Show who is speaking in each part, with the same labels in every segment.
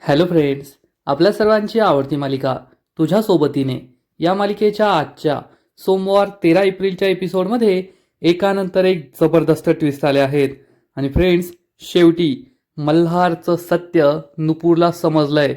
Speaker 1: Hello friends, आपल्या सर्वांची आवडती मालिका तुझ्या सोबतीने या मालिकेच्या आजच्या सोमवार 13 एप्रिलच्या एपिसोडमध्ये एकानंतर एक जबरदस्त ट्विस्ट आले आहेत. आणि फ्रेंड्स, शेवटी मल्हारचं सत्य नुपूरला समजलंय.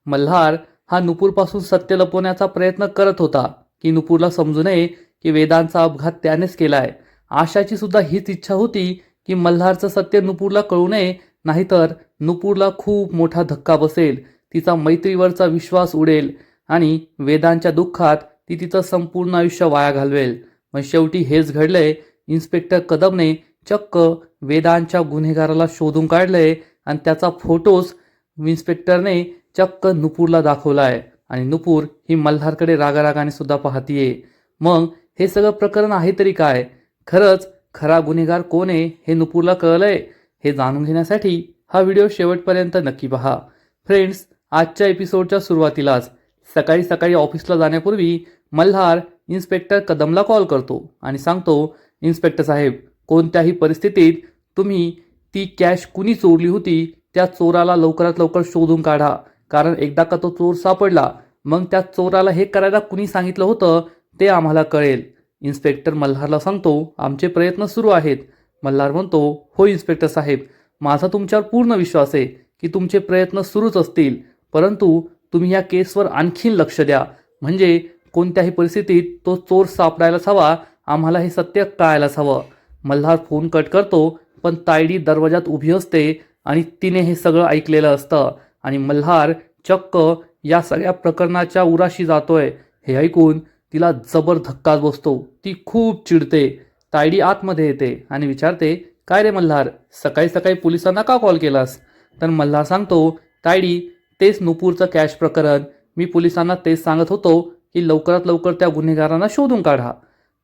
Speaker 1: मल्हार हा नुपूरपासून सत्य लपवण्याचा प्रयत्न करत होता की नुपूरला समजू नये की वेदांचा अपघात त्यानेच केलाय. आशाची सुद्धा हीच इच्छा होती की मल्हारचं सत्य नुपूरला कळू नये, नाहीतर नुपूरला खूप मोठा धक्का बसेल, तिचा मैत्रीवरचा विश्वास उडेल आणि वेदांच्या दुःखात ती तिचं संपूर्ण आयुष्य वाया घालवेल. पण शेवटी हेच घडलंय. इन्स्पेक्टर कदमने चक्क वेदांच्या गुन्हेगाराला शोधून काढलंय आणि त्याचा फोटोज इन्स्पेक्टरने चक्क नुपूरला दाखवलाय. आणि नुपूर ही मल्हारकडे रागारागाने सुद्धा पाहतीये. मग हे सगळं प्रकरण आहे तरी काय? खरंच खरा गुन्हेगार कोण आहे हे नुपूरला कळलंय? हे जाणून घेण्यासाठी हा व्हिडिओ शेवटपर्यंत नक्की पहा. फ्रेंड्स, आजच्या एपिसोडच्या सुरुवातीलाच सकाळी सकाळी ऑफिसला जाण्यापूर्वी मल्हार इन्स्पेक्टर कदमला कॉल करतो आणि सांगतो, इन्स्पेक्टर साहेब, कोणत्याही परिस्थितीत तुम्ही ती कॅश कुणी चोरली होती त्या चोराला लवकरात लवकर शोधून काढा. कारण एकदा का तो चोर सापडला, मग त्या चोराला हे करायला कुणी सांगितलं होतं ते आम्हाला कळेल. इन्स्पेक्टर मल्हारला सांगतो, आमचे प्रयत्न सुरू आहेत. मल्हार म्हणतो, हो इन्स्पेक्टर साहेब, माझा तुमच्यावर पूर्ण विश्वास आहे की तुमचे प्रयत्न सुरूच असतील, परंतु तुम्ही या केसवर आणखीन लक्ष द्या. म्हणजे कोणत्याही परिस्थितीत तो चोर सापडायलाच हवा, आम्हाला हे सत्य कळायलाच हवं. मल्हार फोन कट करतो, पण तायडी दरवाजात उभी असते आणि तिने हे सगळं ऐकलेलं असतं. आणि मल्हार चक्क या सगळ्या प्रकरणाच्या उराशी जातोय हे ऐकून तिला जबर धक्काच बसतो. ती खूप चिडते. तायडी आतमध्ये येते आणि विचारते, काय रे मल्हार, सकाळी सकाळी पोलिसांना का कॉल केलास? तर मल्हार सांगतो, तायडी, तेच नुपूरचं कॅश प्रकरण. मी पोलिसांना तेच सांगत होतो की लवकरात लवकर त्या गुन्हेगारांना शोधून काढा.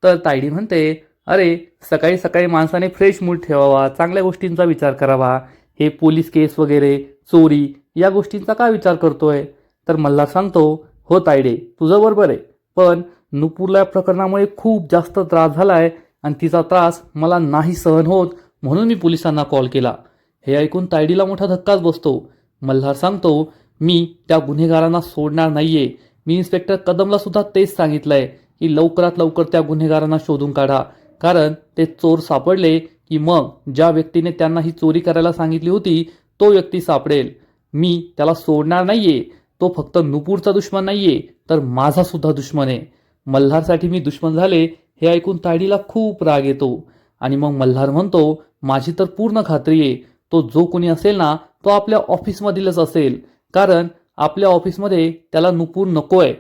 Speaker 1: तर तायडी म्हणते, अरे सकाळी सकाळी माणसाने फ्रेश मूड ठेवावा, चांगल्या गोष्टींचा विचार करावा. हे पोलीस केस वगैरे, चोरी या गोष्टींचा काय विचार करतोय? तर मल्हार सांगतो, हो तायडे, तुझं बरोबर आहे, पण नुपूरला या प्रकरणामुळे खूप जास्त त्रास झालाय आणि तिचा त्रास मला नाही सहन होत, म्हणून मी पोलिसांना कॉल केला. हे ऐकून तायडीला मोठा धक्काच बसतो. मल्हार सांगतो, मी त्या गुन्हेगारांना सोडणार नाहीये. मी इन्स्पेक्टर कदमला सुद्धा तेच सांगितलंय की लवकरात लवकर त्या गुन्हेगारांना शोधून काढा. कारण ते चोर सापडले की मग ज्या व्यक्तीने त्यांना ही चोरी करायला सांगितली होती तो व्यक्ती सापडेल. मी त्याला सोडणार नाहीये. तो फक्त नुपूरचा दुश्मन नाहीये, तर माझा सुद्धा दुश्मन आहे. मल्हारसाठी मी दुश्मन झाले हे ऐकून तायडीला खूप राग येतो. आणि मग मल्हार म्हणतो, माझी तर पूर्ण खात्री आहे, तो जो कोणी असेल ना, तो आपल्या ऑफिसमधीलच असेल. कारण आपल्या ऑफिसमध्ये त्याला नुपूर नकोय.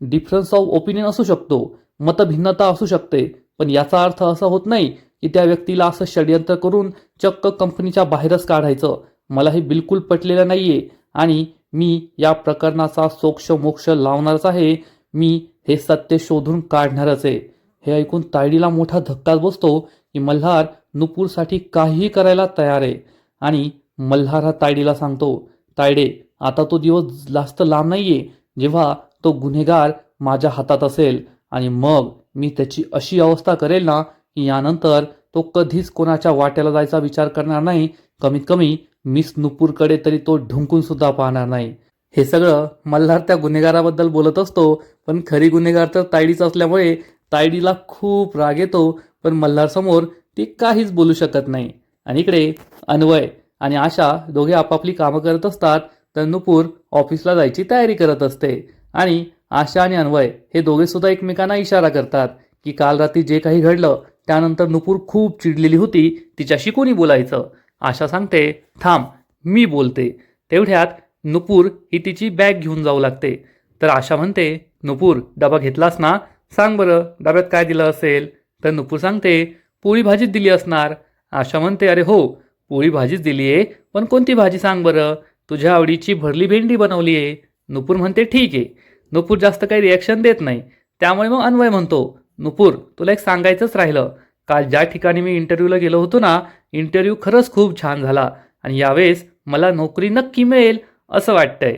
Speaker 1: डिफरन्स ऑफ ओपिनियन असू शकतो, मतभिन्नता असू शकते, पण याचा अर्थ असा होत नाही की त्या व्यक्तीला असं षड्यंत्र करून चक्क कंपनीच्या बाहेरच काढायचं. मला हे बिलकुल पटलेलं नाहीये आणि मी या प्रकरणाचा सोक्ष मोक्ष लावणारच आहे. मी हे सत्य शोधून काढणारच आहे. हे ऐकून तायडीला मोठा धक्काच बसतो की मल्हार नुपूरसाठी काहीही करायला तयार आहे. आणि मल्हार हा तायडीला सांगतो, तायडे, आता तो दिवस जास्त लांब नाहीये जेव्हा तो गुन्हेगार माझ्या हातात असेल. आणि मग मी त्याची अशी अवस्था करेल ना की यानंतर तो कधीच कोणाच्या वाट्याला जायचा विचार करणार नाही. कमीत कमी मिस नुपूरकडे तरी तो ढुंकून सुद्धा पाहणार नाही. हे सगळं मल्हार त्या गुन्हेगाराबद्दल बोलत असतो, पण खरी गुन्हेगार तर तायडीच असल्यामुळे तायडीला खूप राग येतो. पण मल्हार समोर ती काहीच बोलू शकत नाही. आणि इकडे अन्वय आणि आशा दोघे आपापली कामं करत असतात, तर नुपूर ऑफिसला जायची तयारी करत असते. आणि आशा आणि अन्वय हे दोघे सुद्धा एकमेकांना इशारा करतात की काल रात्री जे काही घडलं त्यानंतर नुपूर खूप चिडलेली होती, तिच्याशी कोणी बोलायचं. आशा सांगते, थांब मी बोलते. तेवढ्यात नुपूर ही तिची बॅग घेऊन जाऊ लागते. तर आशा म्हणते, नुपूर, डबा घेतलास ना? सांग बरं, डब्यात काय दिलं असेल? तर नुपूर सांगते, पोळी भाजीच दिली असणार. आशा म्हणते, अरे हो, पोळी भाजीच दिली आहे, पण कोणती भाजी सांग बरं? तुझ्या आवडीची भरली भेंडी बनवली आहे. नुपूर म्हणते, ठीक आहे. नुपूर जास्त काही रिॲक्शन देत नाही. त्यामुळे मग अन्वय म्हणतो, नुपूर, तुला एक सांगायचंच राहिलं. काल ज्या ठिकाणी मी इंटरव्ह्यूला गेलो होतो ना, इंटरव्ह्यू खरंच खूप छान झाला आणि यावेळेस मला नोकरी नक्की मिळेल असं वाटतंय.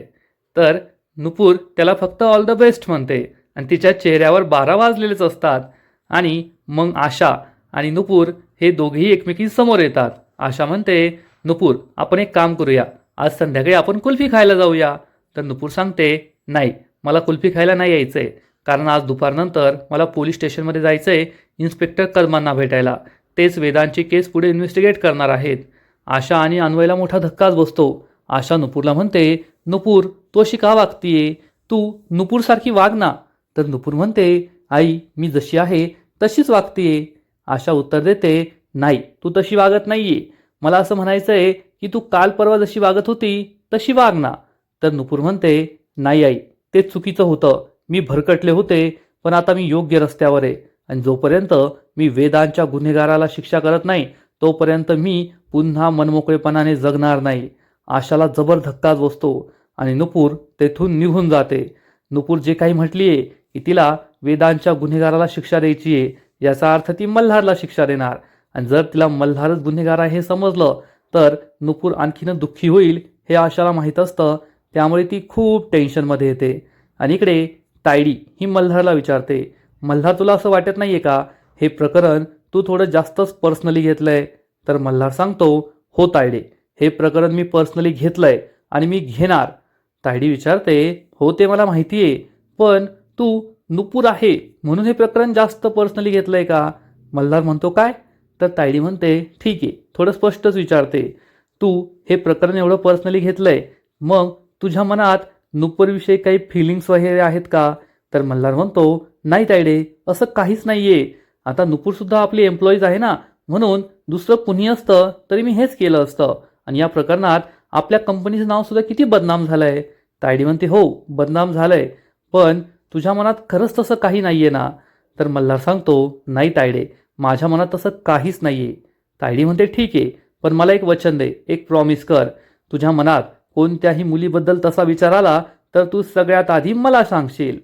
Speaker 1: तर नुपूर त्याला फक्त ऑल द बेस्ट म्हणते आणि तिच्या चेहऱ्यावर 12 वाजलेलेच असतात. आणि मग आशा आणि नुपूर हे दोघेही एकमेकींसमोर येतात. आशा म्हणते, नुपूर, आपण एक काम करूया, आज संध्याकाळी आपण कुल्फी खायला जाऊया. तर नुपूर सांगते, नाही, मला कुल्फी खायला नाही यायचं आहे, कारण आज दुपारनंतर मला पोलीस स्टेशनमध्ये जायचं आहे इन्स्पेक्टर कदमांना भेटायला. तेच वेदांची केस पुढे इन्व्हेस्टिगेट करणार आहेत. आशा आणि अन्वयला मोठा धक्काच बसतो. आशा नुपूरला म्हणते, नुपूर, तू अशी का वागतीये? तू नुपूरसारखी वाग ना. तर नुपूर म्हणते, आई, मी जशी आहे तशीच वागतीये. आशा उत्तर देते, नाही, तू तशी वागत नाहीये. मला असं म्हणायचं आहे की तू काल परवा जशी वागत होती तशी वाग ना. तर नुपूर म्हणते, नाही आई, ते चुकीचं होतं. मी भरकटले होते, पण आता मी योग्य रस्त्यावर आहे. आणि जोपर्यंत मी वेदांच्या गुन्हेगाराला शिक्षा करत नाही तोपर्यंत मी पुन्हा मनमोकळेपणाने जगणार नाही. आशाला जबर धक्काच बसतो आणि नुपूर तेथून निघून जाते. नुपूर जे काही म्हटलीये की तिला वेदांच्या गुन्हेगाराला शिक्षा द्यायची आहे, याचा अर्थ ती मल्हारला शिक्षा देणार. आणि जर तिला मल्हारच गुन्हेगार आहे हे समजलं तर नुपूर आणखीन दुःखी होईल हे आशाला माहीत असतं. त्यामुळे ती खूप टेन्शनमध्ये येते. आणि इकडे तायडी ही मल्हारला विचारते, मल्हार, तुला असं वाटत नाहीये का हे प्रकरण तू थोडं जास्तच पर्सनली घेतलंय? तर मल्हार सांगतो, हो तायडे, हे प्रकरण मी पर्सनली घेतलंय आणि मी घेणार. तायडी विचारते, हो ते मला माहिती आहे, पण तू नुपूर आहे म्हणून हे प्रकरण जास्त पर्सनली घेतलंय का? मल्हार म्हणतो, काय? तर तायडी म्हणते, ठीक आहे, थोडं स्पष्टच विचारते, तू हे प्रकरण एवढं पर्सनली घेतलंय, मग तुझ्या मनात नुपूरविषयी काही फिलिंग्स वगैरे आहेत का? तर मल्हार म्हणतो, नाही तायडे, असं काहीच नाहीये. आता नुपूरसुद्धा आपली एम्प्लॉईज आहे ना, म्हणून दुसरं कुणी असतं तरी मी हेच केलं असतं. आणि या प्रकरणात आपल्या कंपनीचं नाव सुद्धा किती बदनाम झालंय. तायडी म्हणते, हो, बदनाम झालंय, पण तुझ्या मनात खरंच तसं काही नाहीये ना? तर मल्हार सांगतो, नाही तायडे, माझ्या मनात तसं काहीच नाहीये. तायडी म्हणते, ठीक आहे, पण मला एक वचन दे, एक प्रॉमिस कर. तुझ्या मनात कोणत्याही मुलीबद्दल तसा विचार आला तर तू सगळ्यात आधी मला सांगशील.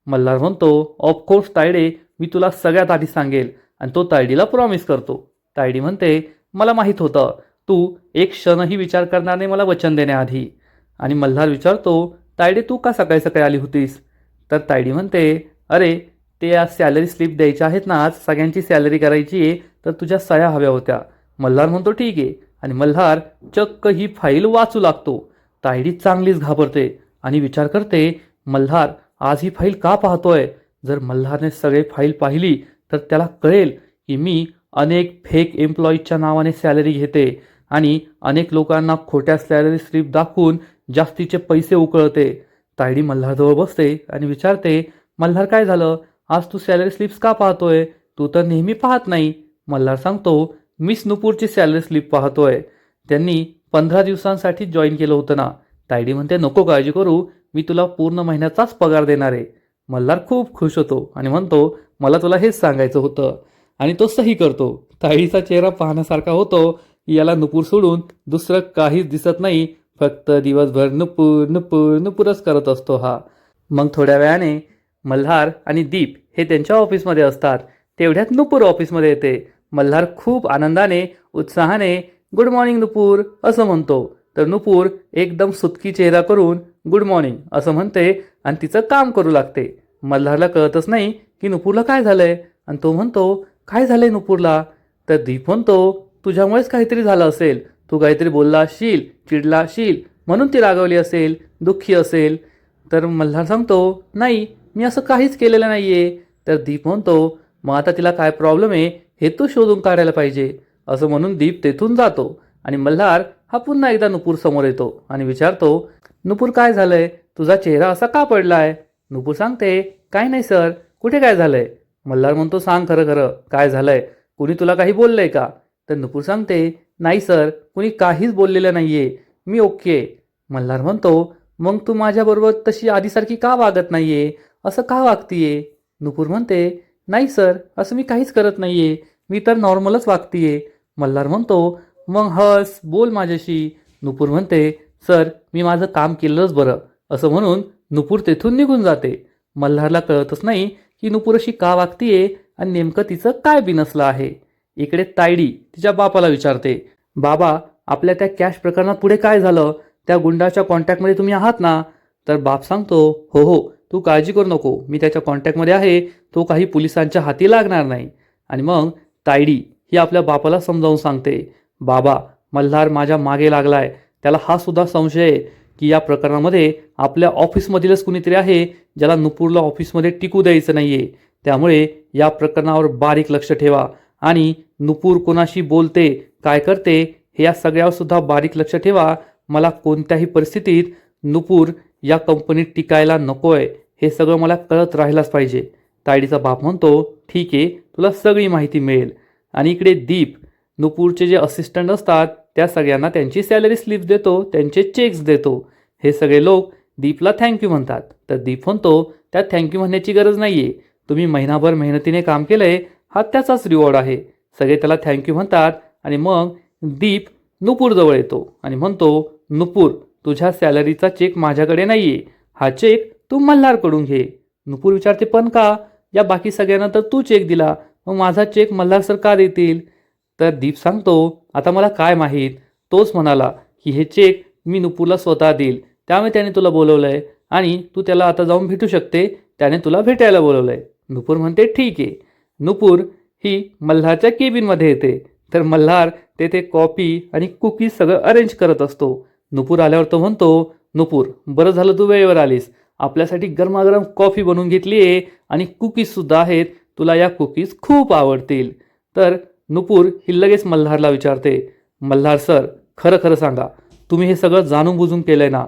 Speaker 1: मल्हार म्हणतो, ऑफकोर्स तायडे, मी तुला सगळ्यात आधी सांगेल. आणि तो तायडीला प्रॉमिस करतो. तायडी म्हणते, मला माहीत होतं तू एक क्षणही विचार करणार नाही मला वचन देण्याआधी. आणि मल्हार विचारतो, तायडे, तू का सकाळी सकाळी आली होतीस? तर तायडी म्हणते, अरे, ते आज सॅलरी स्लिप द्यायच्या आहेत ना, आज सगळ्यांची सॅलरी करायची आहे, तर तुझ्या सह्या हव्या होत्या. मल्हार म्हणतो, ठीक आहे. आणि मल्हार चक्क ही फाईल वाचू लागतो. तायडी चांगलीच घाबरते आणि विचार करते, मल्हार आज ही फाईल का पाहतोय? जर मल्हारने सगळे फाईल पाहिली तर त्याला कळेल की मी अनेक फेक एम्प्लॉईजच्या नावाने सॅलरी घेते आणि अनेक लोकांना खोट्या सॅलरी स्लिप दाखवून जास्तीचे पैसे उकळते. तायडी मल्हारजवळ बसते आणि विचारते, मल्हार, काय झालं? आज तू सॅलरी स्लिप्स का पाहतोय? तू तर नेहमी पाहत नाही. मल्हार सांगतो, मिस नुपूरची सॅलरी स्लिप पाहतोय. त्यांनी 15 दिवसांसाठी जॉईन केलं होतं ना. तायडी म्हणते, नको काळजी करू, मी तुला पूर्ण महिन्याचाच पगार देणार आहे. मल्हार खूप खुश होतो आणि म्हणतो, मला तुला हेच सांगायचं होतं. आणि तो सही करतो. तायडीचा चेहरा पाहण्यासारखा होतो की याला नुपूर सोडून दुसरं काहीच दिसत नाही, फक्त दिवसभर नुपूर नुपूर नुपूरच करत असतो हा. मग थोड्या वेळाने मल्हार आणि दीप हे त्यांच्या ऑफिसमध्ये असतात. तेवढ्यात नुपूर ऑफिसमध्ये येते. मल्हार खूप आनंदाने, उत्साहाने, गुड मॉर्निंग नुपूर असं म्हणतो. तर नुपूर एकदम सुटकी चेहरा करून गुड मॉर्निंग असं म्हणते आणि तिचं काम करू लागते. मल्हारला कळतच नाही की नुपूरला काय झालंय आणि तो म्हणतो, काय झालंय नुपूरला? तर दीप म्हणतो, तुझ्यामुळेच काहीतरी झालं असेल, तू काहीतरी बोलला असशील, चिडला असशील, म्हणून ती रागवली असेल, दुःखी असेल. तर मल्हार सांगतो, नाही, मी असं काहीच केलेलं नाहीये. तर दीप म्हणतो, मग आता तिला काय प्रॉब्लेम आहे हे तू शोधून काढायला पाहिजे. असं म्हणून दीप तेथून जातो आणि मल्हार हा पुन्हा एकदा नुपूर समोर येतो आणि विचारतो, नुपूर, काय झालंय? तुझा चेहरा असा का पडलाय? नुपूर सांगते, काय नाही सर, कुठे काय झालंय? मल्हार म्हणतो, सांग खरं खरं काय झालंय? कुणी तुला काही बोललंय का? तर नुपूर सांगते, नाही सर, कुणी काहीच बोललेलं नाहीये, मी ओके. मल्हार म्हणतो, मग तू माझ्याबरोबर तशी आधीसारखी का वागत नाहीये? असं का वागतीये? नुपूर म्हणते, नाही सर, असं मी काहीच करत नाहीये, मी तर नॉर्मलच वागतीये. मल्हार म्हणतो, मग हस, बोल माझ्याशी. नुपूर म्हणते, सर, मी माझं काम केलंच बरं. असं म्हणून नुपूर तेथून निघून जाते. मल्हारला कळतच नाही की नुपूर अशी का वागतीये आणि नेमकं तिचं काय बिनसलं आहे. इकडे तायडी तिच्या बापाला विचारते, बाबा, आपल्या त्या कॅश प्रकरणात पुढे काय झालं? त्या गुंडाच्या कॉन्टॅक्टमध्ये तुम्ही आहात ना? तर बाप सांगतो, हो हो, तू काळजी करू नको, मी त्याच्या कॉन्टॅक्टमध्ये आहे, तो काही पोलिसांच्या हाती लागणार नाही. आणि मग तायडी ही आपल्या बापाला समजावून सांगते, बाबा, मल्हार माझ्या मागे लागलाय त्याला हा सुद्धा संशय आहे की या प्रकरणामध्ये आपल्या ऑफिसमधीलच कुणीतरी आहे ज्याला नुपूरला ऑफिसमध्ये टिकू द्यायचं नाही आहे. त्यामुळे या प्रकरणावर बारीक लक्ष ठेवा आणि नुपूर कोणाशी बोलते, काय करते, हे या सगळ्यावर सुद्धा बारीक लक्ष ठेवा. मला कोणत्याही परिस्थितीत नुपूर या कंपनीत टिकायला नको आहे, हे सगळं मला कळत राहिलाच पाहिजे. तायडीचा बाप म्हणतो, ठीक आहे, तुला सगळी माहिती मिळेल. आणि इकडे दीप नुपूरचे जे असिस्टंट असतात त्या सगळ्यांना त्यांची सॅलरी स्लिप देतो, त्यांचे चेक्स देतो. हे सगळे लोक दीपला थँक्यू म्हणतात. तर दीप म्हणतो, त्यात थँक्यू म्हणण्याची गरज नाही आहे, तुम्ही महिनाभर मेहनतीने काम केलं आहे, हा त्याचाच रिवॉर्ड आहे. सगळे त्याला थँक्यू म्हणतात. आणि मग दीप नुपूरजवळ येतो आणि म्हणतो, नुपूर, तुझ्या सॅलरीचा चेक माझ्याकडे नाही आहे, हा चेक तू मल्हारकडून घे. नुपूर विचारते, पण का? या बाकी सगळ्यांना तर तू चेक दिला, मग माझा चेक मल्हार सर का देतील? तर दीप सांगतो, आता मला काय माहीत, तोच म्हणाला की हे चेक मी नुपूरला स्वतः देईल, त्यामुळे त्याने तुला बोलवलं आहे आणि तू त्याला आता जाऊन भेटू शकते, त्याने तुला भेटायला बोलवलं आहे. नुपूर म्हणते, ठीक आहे. नुपूर ही मल्हारच्या केबिनमध्ये येते. तर मल्हार तेथे कॉफी आणि कुकीज सगळं अरेंज करत असतो. नुपूर आल्यावर तो म्हणतो, नुपूर, बरं झालं तू वेळेवर आलीस, आपल्यासाठी गरमागरम कॉफी बनवून घेतली आहे आणि कुकीजसुद्धा आहेत, तुला या कुकीज खूप आवडतील. तर नुपूर ही लगेच मल्हारला विचारते, मल्हार सर, खरं खरं सांगा, तुम्ही हे सगळं जाणून बुजून केलं आहे ना?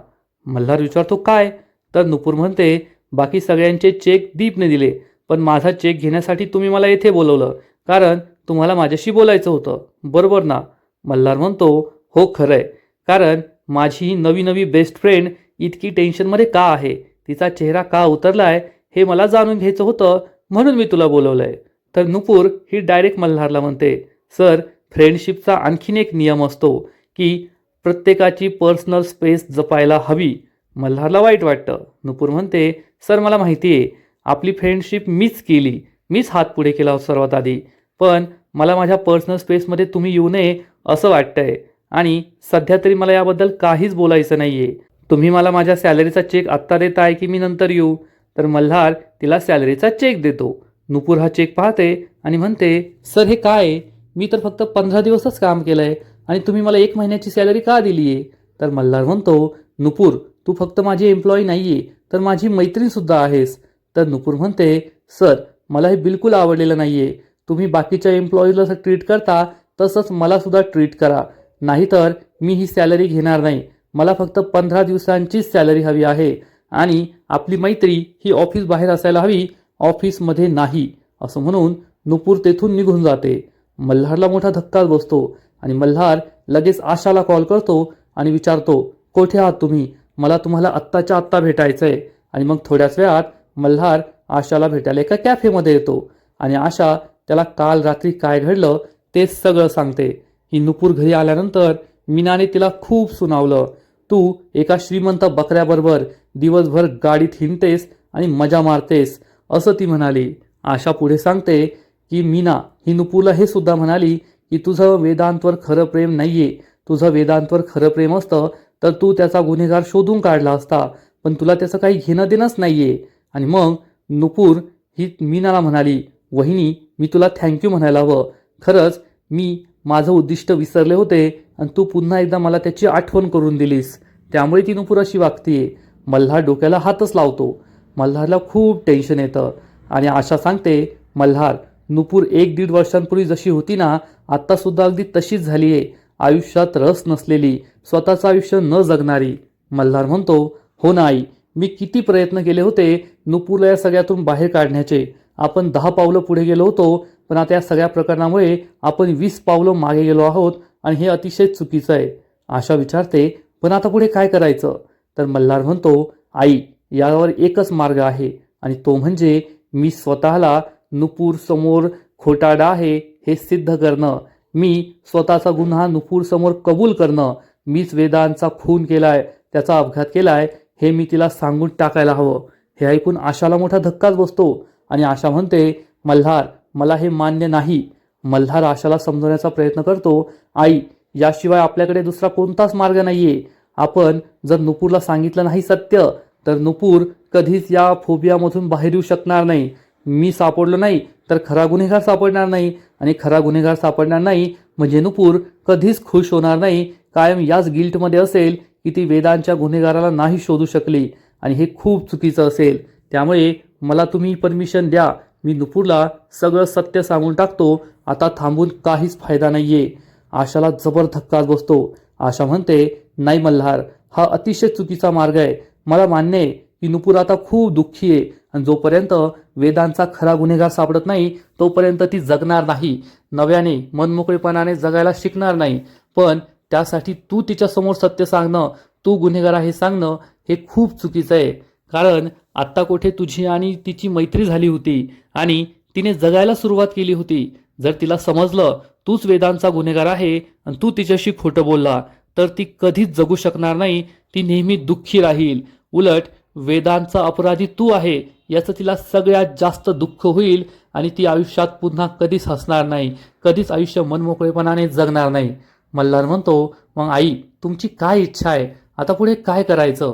Speaker 1: मल्हार विचारतो, काय? तर नुपूर म्हणते, बाकी सगळ्यांचे चेक दीपने दिले, पण माझा चेक घेण्यासाठी तुम्ही मला येथे बोलवलं, कारण तुम्हाला माझ्याशी बोलायचं होतं, बरोबर ना? मल्हार म्हणतो, हो खरं आहे, कारण माझी ही नवी नवी बेस्ट फ्रेंड इतकी टेन्शनमध्ये का आहे, तिचा चेहरा का उतरला आहे, हे मला जाणून घ्यायचं होतं, म्हणून मी तुला बोलवलं आहे. तर नुपूर ही डायरेक्ट मल्हारला म्हणते, सर, फ्रेंडशिपचा आणखीन एक नियम असतो की प्रत्येकाची पर्सनल स्पेस जपायला हवी. मल्हारला वाईट वाटतं. नुपूर म्हणते, सर, मला माहिती आहे, आपली फ्रेंडशिप मीच केली, मीच हात पुढे केला सर्वात आधी, पण मला माझ्या पर्सनल स्पेसमध्ये तुम्ही येऊ नये असं वाटतंय आणि सध्या तरी मला याबद्दल काहीच बोलायचं नाही आहे. तुम्ही मला माझ्या सॅलरीचा चेक आत्ता देताय की मी नंतर येऊ? तर मल्हार तिला सॅलरीचा चेक देतो. नुपूर हा चेक पाहते आणि म्हणते, सर, हे काय आहे? मी तर फक्त 15 दिवसच काम केलं आहे आणि तुम्ही मला 1 महिन्याची सॅलरी का दिली आहे? तर मल्हार म्हणतो, नुपूर, तू फक्त माझी एम्प्लॉई नाही आहे, तर माझी मैत्रीणसुद्धा आहेस. तर नुपूर म्हणते, सर, मला हे बिलकुल आवडलेलं नाही आहे, तुम्ही बाकीच्या एम्प्लॉईजला जसं ट्रीट करता तसंच मलासुद्धा ट्रीट करा, नाहीतर मी ही सॅलरी घेणार नाही. मला फक्त 15 दिवसांचीच सॅलरी हवी आहे आणि आपली मैत्री ही ऑफिस बाहेर असायला हवी, ऑफिसमध्ये नाही. असं म्हणून नुपूर तेथून निघून जाते. मल्हारला मोठा धक्काच बसतो आणि मल्हार लगेच आशाला कॉल करतो आणि विचारतो, कोठे आहात तुम्ही? मला तुम्हाला आत्ताच्या आत्ता भेटायचं आहे. आणि मग थोड्याच वेळात मल्हार आशाला भेटायला एका कॅफेमध्ये येतो आणि आशा त्याला काल रात्री काय घडलं ते सगळं सांगते. ही नुपूर घरी आल्यानंतर मीनाने तिला खूप सुनावलं, तू एका श्रीमंत बकऱ्याबरोबर दिवसभर गाडीत हिंडतेस आणि मजा मारतेस, असं ती म्हणाली. आशा पुढे सांगते की मीना ही नुपूरला हे सुद्धा म्हणाली की तुझं वेदांतवर खरं प्रेम नाहीये, तुझं वेदांतवर खरं प्रेम असतं तर तू त्याचा गुन्हेगार शोधून काढला असता, पण तुला त्याचं काही घेणं देणंच नाहीये. आणि मग नुपूर ही मीनाला म्हणाली, वहिनी, मी तुला थँक्यू म्हणायला हवं, खरंच मी माझं उद्दिष्ट विसरले होते आणि तू पुन्हा एकदा मला त्याची आठवण करून दिलीस, त्यामुळे ती नुपूर अशी वागतीये. मल्हार डोक्याला हातच लावतो. मल्हारला खूप टेन्शन येतं आणि आशा सांगते, मल्हार, नुपूर 1-1.5 वर्षांपूर्वी जशी होती ना, आत्तासुद्धा अगदी तशीच झाली आहे, आयुष्यात रस नसलेली, स्वतःचं आयुष्य न जगणारी. मल्हार म्हणतो, हो ना आई, मी किती प्रयत्न केले होते नुपूरला या सगळ्यातून बाहेर काढण्याचे, आपण 10 पावलं पुढे गेलो होतो, पण आता या सगळ्या प्रकरणामुळे आपण 20 पावलं मागे गेलो आहोत आणि हे अतिशय चुकीचं आहे. आशा विचारते, पण आता पुढे काय करायचं? तर मल्हार म्हणतो, आई, यावर एकच मार्ग आहे आणि तो म्हणजे मी स्वतःला नुपूर समोर खोटारडा आहे हे सिद्ध करणं, मी स्वतःचा गुन्हा नुपूर समोर कबूल करणं, मीच वेदांचा खून केलाय, त्याचा अपघात केलाय, हे मी तिला सांगून टाकायला हवं. हे ऐकून आशाला मोठा धक्काच बसतो आणि आशा म्हणते, मल्हार, मला हे मान्य नाही. मल्हार आशाला समजवण्याचा प्रयत्न करतो, आई, याशिवाय आपल्याकडे दुसरा कोणताच मार्ग नाहीये. आपण जर नुपूरला सांगितलं नाही सत्य, तर नुपूर कधीच या फोबियामधून बाहेर येऊ शकणार नाही. मी सापडलो नाही तर खरा गुन्हेगार सापडणार नाही आणि खरा गुन्हेगार सापडणार नाही म्हणजे नुपूर कधीच खुश होणार नाही कायम याच गिल्टमध्ये असेल की ती वेदांच्या गुन्हेगाराला नाही शोधू शकली, आणि हे खूप चुकीचं असेल. त्यामुळे मला तुम्ही परमिशन द्या, मी नुपूरला सगळं सत्य सांगून टाकतो. आता थांबून काहीच फायदा नाहीये. आशाला जबर धक्काच बसतो. आशा म्हणते, नाही मल्हार, हा अतिशय चुकीचा मार्ग आहे. मला मान्य आहे की नुपूर आता खूप दुःखी आहे, आणि जोपर्यंत वेदांचा खरा गुन्हेगार सापडत नाही तोपर्यंत ती जगणार नाही, नव्याने मनमोकळेपणाने जगायला शिकणार नाही. पण त्यासाठी तू तिच्यासमोर सत्य सांगणं, तू गुन्हेगार आहे सांगणं, हे खूप चुकीचं आहे. कारण आत्ता कोठे तुझी आणि तिची मैत्री झाली होती आणि तिने जगायला सुरुवात केली होती. जर तिला समजलं तूच वेदांचा गुन्हेगार आहे आणि तू तिच्याशी खोटं बोलला, तर ती कधीच जगू शकणार नाही. ती नेहमी दुःखी राहील. उलट वेदांचा अपराधी तू आहे याचं तिला सगळ्यात जास्त दुःख होईल, आणि ती आयुष्यात पुन्हा कधीच हसणार नाही, कधीच आयुष्य मनमोकळेपणाने जगणार नाही. मल्हार म्हणतो, मग आई, तुमची काय इच्छा आहे? आता पुढे काय करायचं?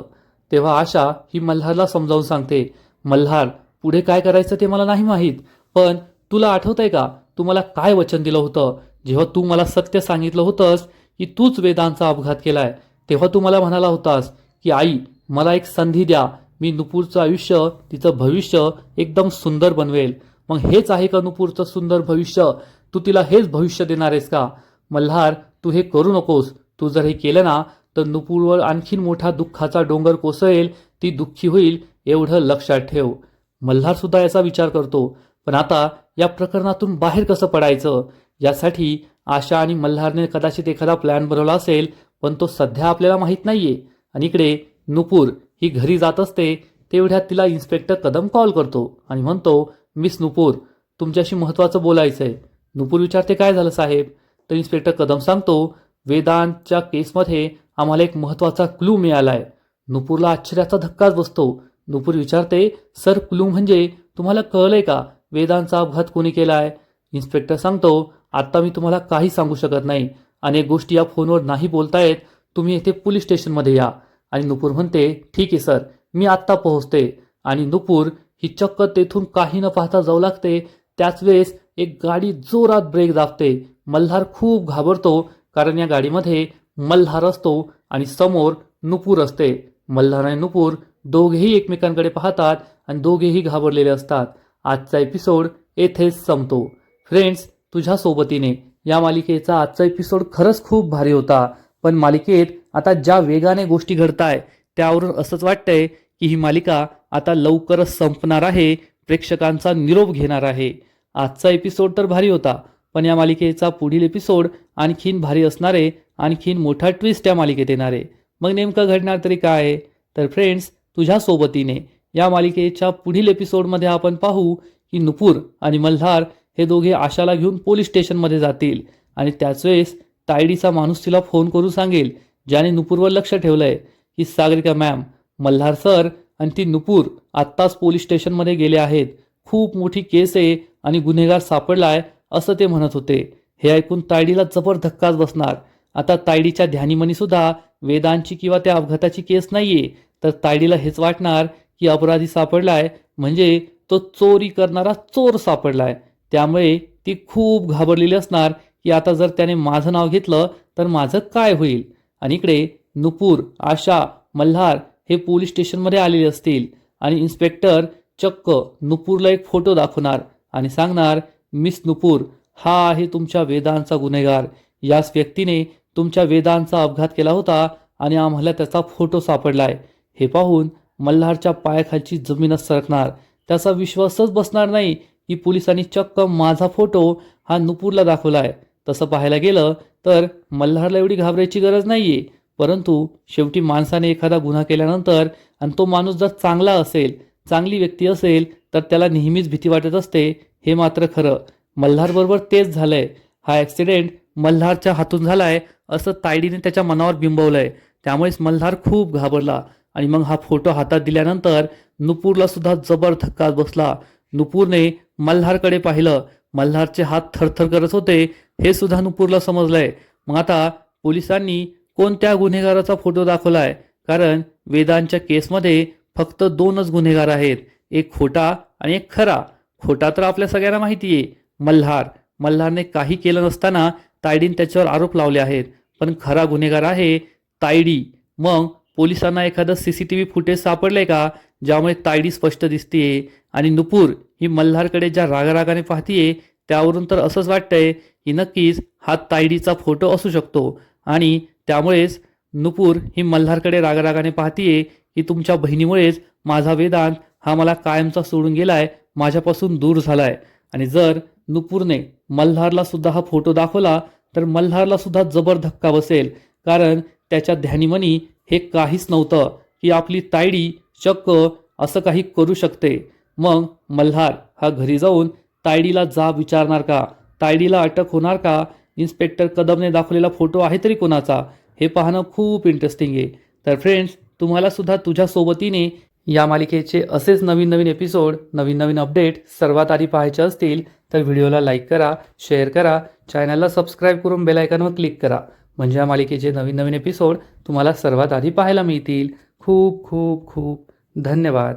Speaker 1: तेव्हा आशा ही मल्हारला समजावून सांगते, मल्हार, पुढे काय करायचं ते मला नाही माहीत, पण तुला आठवतंय का तू मला काय वचन दिलं होतं? जेव्हा तू मला सत्य सांगितलं होतंस की तूच वेदांचा अपघात केलाय, तेव्हा तू मला म्हणाला होतास की आई, मला एक संधी द्या, मी नुपूरचं आयुष्य, तिचं भविष्य एकदम सुंदर बनवेल. मग हेच आहे का नुपूरचं सुंदर भविष्य? तू तिला हेच भविष्य देणार आहेस का? मल्हार, तू हे करू नकोस. तू जर हे केलं ना तर नुपूरवर आणखीन मोठा दुःखाचा डोंगर कोसळेल, ती दुःखी होईल, एवढं लक्षात ठेव. मल्हार सुद्धा याचा विचार करतो, पण आता या प्रकरणातून बाहेर कसं पडायचं यासाठी आशा आणि मल्हारने कदाचित एखादा प्लॅन बनवला असेल, पण तो सध्या आपल्याला माहीत नाहीये. आणि इकडे नुपूर ही घरी जात असते, तेवढ्यात तिला इन्स्पेक्टर कदम कॉल करतो आणि म्हणतो, मिस नुपूर, तुमच्याशी महत्त्वाचं बोलायचं आहे. नुपूर विचारते, काय झालं साहेब? तर इन्स्पेक्टर कदम सांगतो, वेदांतच्या केसमध्ये आम्हाला एक महत्त्वाचा क्लू मिळालाय. नुपूरला आश्चर्याचा धक्काच बसतो. नुपूर विचारते, सर, क्लू म्हणजे तुम्हाला कळलंय का वेदांचा अपघात कोणी केलाय? इन्स्पेक्टर सांगतो, आत्ता मी तुम्हाला काही सांगू शकत नाही, अनेक गोष्टी या फोनवर नाही बोलतायत, तुम्ही येथे पोलीस स्टेशनमध्ये या. आणि नुपूर म्हणते, ठीक आहे सर, मी आत्ता पोहोचते. आणि नुपूर ही चक्क तेथून काही न पाहता जाऊ लागते. त्याच वेळेस एक गाडी जोरात ब्रेक दाबते. मल्हार खूप घाबरतो, कारण या गाडीमध्ये मल्हार असतो आणि समोर नुपूर असते. मल्हार आणि नुपूर दोघेही एकमेकांकडे पाहतात आणि दोघेही घाबरलेले असतात. आजचा एपिसोड येथेच संपतो. फ्रेंड्स, तुझ्या सोबतीने या मालिकेचा आजचा एपिसोड खरंच खूप भारी होता, पण मालिकेत आता ज्या वेगाने गोष्टी घडताय त्यावरून असंच वाटतंय की ही मालिका आता लवकरच संपणार आहे, प्रेक्षकांचा निरोप घेणार आहे. आजचा एपिसोड तर भारी होता, पण या मालिकेचा पुढील एपिसोड आणखीन भारी असणारे, आणखीन मोठा ट्विस्ट या मालिकेत येणारे. मग नेमकं घडणार तरी काय? तर फ्रेंड्स, तुझ्या सोबतीने या मालिकेच्या पुढील एपिसोडमध्ये आपण पाहू की नुपूर आणि मल्हार हे दोघे आशाला घेऊन पोलीस स्टेशनमध्ये जातील, आणि त्याच वेळेस तायडीचा माणूस तिला फोन करून सांगेल, ज्याने नुपूरवर लक्ष ठेवलंय, की सागरिका मॅम, मल्हार सर आणि ती नुपूर आत्ताच पोलीस स्टेशनमध्ये गेले आहेत. खूप मोठी केस आहे आणि गुन्हेगार सापडलाय असं ते म्हणत होते. हे ऐकून तायडीला जबर धक्काच बसणार. आता तायडीच्या ध्यानीमनी सुद्धा वेदांची किंवा त्या अपघाताची केस नाहीये, तर तायडीला हेच वाटणार की अपराधी सापडलाय म्हणजे तो चोरी करणारा चोर सापडलाय. त्यामुळे ती खूप घाबरलेली असणार की आता जर त्याने माझं नाव घेतलं तर माझं काय होईल. आणि इकडे नुपूर, आशा, मल्हार हे पोलीस स्टेशनमध्ये आलेले असतील, आणि इन्स्पेक्टर चक्क नुपूरला एक फोटो दाखवणार आणि सांगणार, मिस नुपूर, हा आहे तुमच्या वेदांचा गुन्हेगार. याच व्यक्तीने तुमच्या वेदांचा अपघात केला होता आणि आम्हाला त्याचा फोटो सापडलाय. हे पाहून मल्हारच्या पायाखालची जमीनच सरकणार. त्याचा विश्वासच बसणार नाही की पोलिसांनी चक्क माझा फोटो हा नुपूरला दाखवलाय. तसं पाहायला गेलं तर मल्हारला एवढी घाबरायची गरज नाहीये, परंतु शेवटी माणसाने एखादा गुन्हा केल्यानंतर आणि तो माणूस जर चांगला असेल, चांगली व्यक्ती असेल, तर त्याला नेहमीच भीती वाटत असते. हे मात्र खरं. मल्हारबरोबर तेच झालंय. हा ॲक्सिडेंट मल्हारच्या हातून झालाय असं तायडीने त्याच्या मनावर बिंबवलंय. त्यामुळेच मल्हार खूप घाबरला, आणि मग हा फोटो हातात दिल्यानंतर नुपूरला सुद्धा जबर धक्का बसला. नुपूरने मल्हारकडे पाहिलं. मल्हारचे हात थरथर करत होते, हे सुद्धा नुपूरला समजलंय. मग आता पोलिसांनी कोणत्या गुन्हेगाराचा फोटो दाखवलाय? कारण वेदांच्या केसमध्ये फक्त 2च गुन्हेगार आहेत, एक खोटा आणि एक खरा. खोटा तर आपल्या सगळ्यांना माहिती आहे, मल्हार. मल्हारने काही केलं नसताना तायडीन त्याच्यावर आरोप लावले आहेत, पण खरा गुन्हेगार आहे तायडी. मग पोलिसांना एखादं CCTV फुटेज सापडलंय का, ज्यामुळे तायडी स्पष्ट दिसतीये? आणि नुपूर ही मल्हारकडे ज्या रागारागाने पाहतीये, त्यावरून तर असंच वाटतंय की नक्कीच हा तायडीचा फोटो असू शकतो. आणि त्यामुळेच नुपूर ही मल्हारकडे रागारागाने पाहतीये की तुमच्या बहिणीमुळेच माझा वेदांत हा मला कायमचा सोडून गेलाय, माझ्यापासून दूर झालाय. आणि जर नुपूरने मल्हारला सुद्धा हा फोटो दाखवला तर मल्हारला सुद्धा जबर धक्का बसेल, कारण त्याच्या ध्यानीमनी हे काहीच नव्हतं की आपली तायडी चक्क असं काही करू शकते. मग मल्हार हा घरी जाऊन तायडीला जाब विचारणार का? तायडीला अटक होणार का? इन्स्पेक्टर कदमने दाखवलेला फोटो आहे तरी कोणाचा? हे पाहणं खूप इंटरेस्टिंग आहे. तर फ्रेंड्स, तुम्हाला सुद्धा तुझ्या सोबतीने या मालिकेचे असेच नवीन नवीन एपिसोड, नवीन नवीन अपडेट सर्वात आधी पाहायचे असतील तर व्हिडिओला लाईक करा, शेअर करा, चॅनलला सबस्क्राईब करून बेल आयकॉनवर क्लिक करा. म्हणजे या मालिकेचे नवीन नवीन एपिसोड तुम्हाला सर्वात आधी पाहायला मिळतील. खूप खूप खूप धन्यवाद.